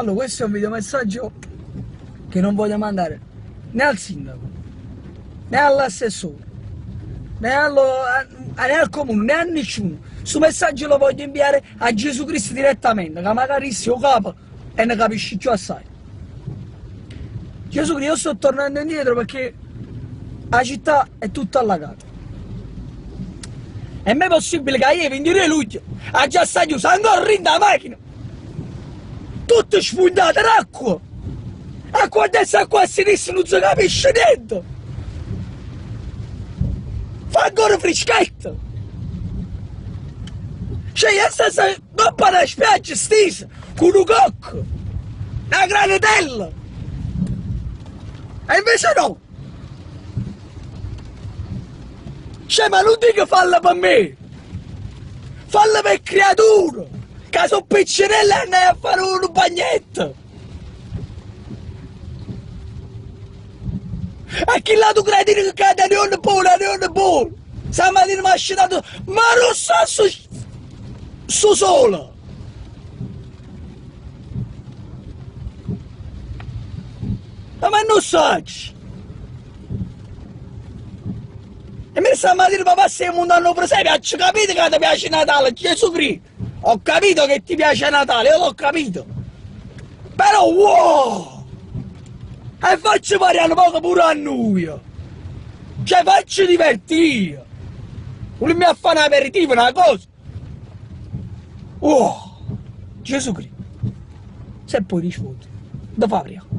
Allora, questo è un videomessaggio che non voglio mandare né al sindaco, né all'assessore, né al comune, né a nessuno. Questo messaggio lo voglio inviare a Gesù Cristo direttamente, che magari sia capo e ne capisci più assai. Gesù Cristo, io sto tornando indietro perché la città è tutta allagata. E non è possibile che io 22 luglio a già sta chiuso ancora in la macchina, tutto sfondato in acqua, acqua a destra, acqua a sinistra, non si capisce niente, fa ancora freschetto, cioè io stessa dopo la spiaggia stessa con un cocco, una granatella, e invece no. Cioè, ma non dico falla per me, falla per creatura, che sono piccinelle e andai a fare un bagnetto. E chi là tu credi che cade non buono, stamattina mi ha scinato, ma non so solo. Ma non so. E me stamattina papà siamo un anno presepe, hai capito che ti piace Natale, Gesù Cristo? Ho capito che ti piace Natale, io l'ho capito. Però wow! E facci variare un po' pure a noi. Cioè facci divertire. Vogliamo a fare un aperitivo, una cosa. Wow! Gesù Cristo. Se poi rispondi, da fabbrica.